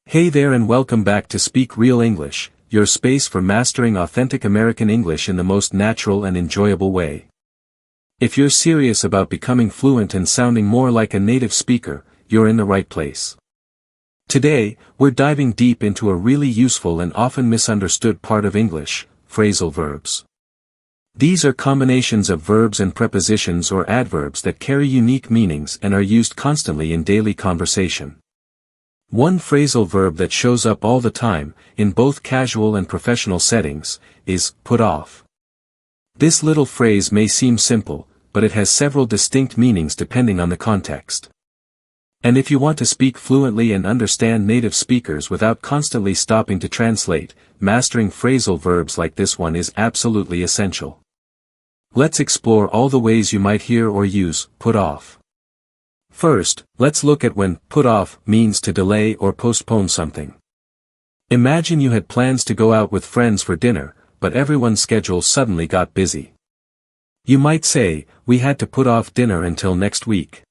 Hey there and welcome back to Speak Real English, your space for mastering authentic American English in the most natural and enjoyable way. If you're serious about becoming fluent and sounding more like a native speaker, you're in the right place. Today, we're diving deep into a really useful and often misunderstood part of English, phrasal verbs. These are combinations of verbs and prepositions or adverbs that carry unique meanings and are used constantly in daily conversation. One phrasal verb that shows up all the time, in both casual and professional settings, is put off. This little phrase may seem simple, but it has several distinct meanings depending on the context. And if you want to speak fluently and understand native speakers without constantly stopping to translate, mastering phrasal verbs like this one is absolutely essential. Let's explore all the ways you might hear or use put off. First, let's look at when put off means to delay or postpone something. Imagine you had plans to go out with friends for dinner, but everyone's schedule suddenly got busy. You might say, "We had to put off dinner until next week."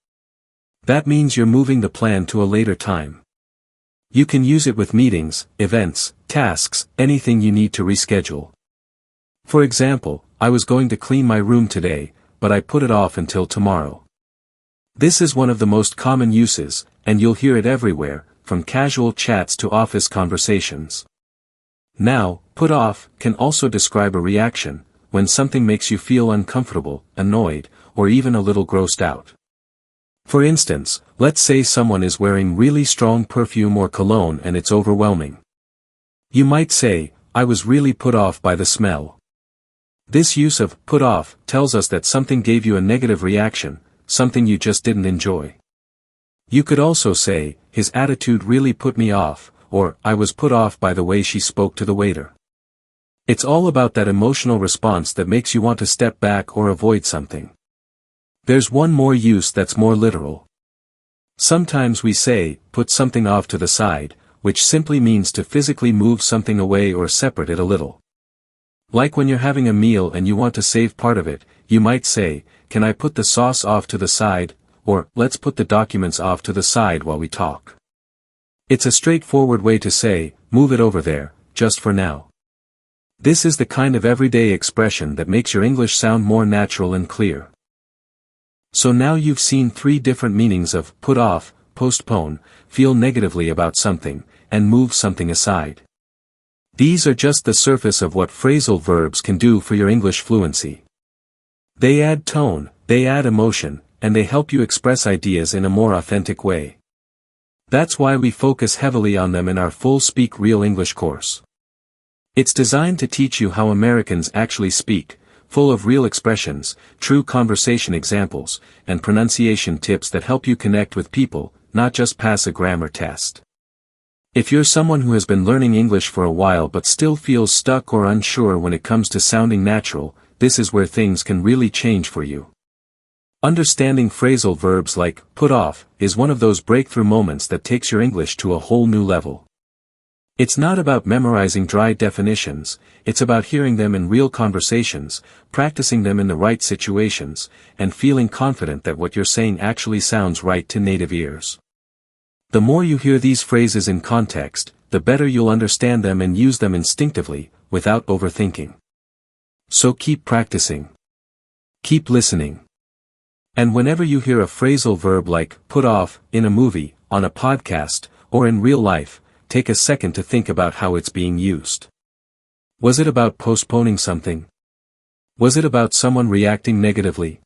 That means you're moving the plan to a later time. You can use it with meetings, events, tasks, anything you need to reschedule. For example, I was going to clean my room today, but I put it off until tomorrow. This is one of the most common uses, and you'll hear it everywhere, from casual chats to office conversations. Now, put off can also describe a reaction, when something makes you feel uncomfortable, annoyed, or even a little grossed out. For instance, let's say someone is wearing really strong perfume or cologne and it's overwhelming. You might say, "I was really put off by the smell." This use of put off tells us that something gave you a negative reaction, something you just didn't enjoy. You could also say, "His attitude really put me off," or "I was put off by the way she spoke to the waiter." It's all about that emotional response that makes you want to step back or avoid something. There's one more use that's more literal. Sometimes we say, "put something off to the side," which simply means to physically move something away or separate it a little. Like when you're having a meal and you want to save part of it, you might say, "Can I put the sauce off to the side?" or "Let's put the documents off to the side while we talk." It's a straightforward way to say, "Move it over there, just for now." This is the kind of everyday expression that makes your English sound more natural and clear. So now you've seen 3 different meanings of put off, postpone, feel negatively about something, and move something aside. These are just the surface of what phrasal verbs can do for your English fluency. They add tone, they add emotion, and they help you express ideas in a more authentic way. That's why we focus heavily on them in our full Speak Real English course. It's designed to teach you how Americans actually speak, full of real expressions, true conversation examples, and pronunciation tips that help you connect with people, not just pass a grammar test. If you're someone who has been learning English for a while but still feels stuck or unsure when it comes to sounding natural, this is where things can really change for you. Understanding phrasal verbs like put off is one of those breakthrough moments that takes your English to a whole new level. It's not about memorizing dry definitions, it's about hearing them in real conversations, practicing them in the right situations, and feeling confident that what you're saying actually sounds right to native ears. The more you hear these phrases in context, the better you'll understand them and use them instinctively, without overthinking. So keep practicing. Keep listening. And whenever you hear a phrasal verb like put off, in a movie, on a podcast, or in real life, take a second to think about how it's being used. Was it about postponing something? Was it about someone reacting negatively?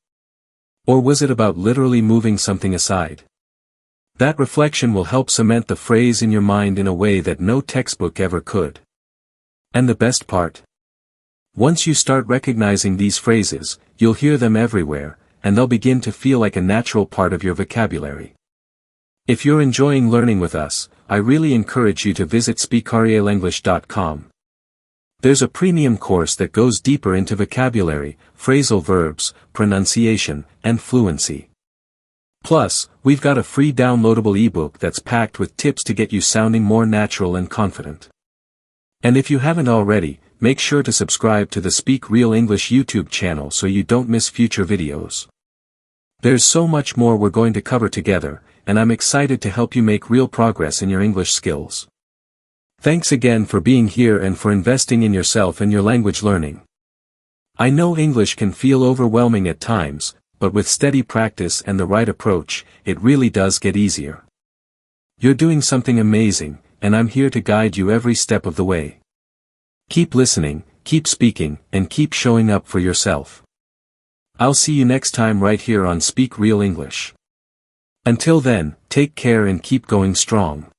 Or was it about literally moving something aside? That reflection will help cement the phrase in your mind in a way that no textbook ever could. And the best part? Once you start recognizing these phrases, you'll hear them everywhere, and they'll begin to feel like a natural part of your vocabulary. If you're enjoying learning with us, I really encourage you to visit speakrealenglish.com. There's a premium course that goes deeper into vocabulary, phrasal verbs, pronunciation, and fluency. Plus, we've got a free downloadable ebook that's packed with tips to get you sounding more natural and confident. And if you haven't already, make sure to subscribe to the Speak Real English YouTube channel so you don't miss future videos. There's so much more we're going to cover together, and I'm excited to help you make real progress in your English skills. Thanks again for being here and for investing in yourself and your language learning. I know English can feel overwhelming at times, but with steady practice and the right approach, it really does get easier. You're doing something amazing, and I'm here to guide you every step of the way. Keep listening, keep speaking, and keep showing up for yourself. I'll see you next time right here on Speak Real English. Until then, take care and keep going strong.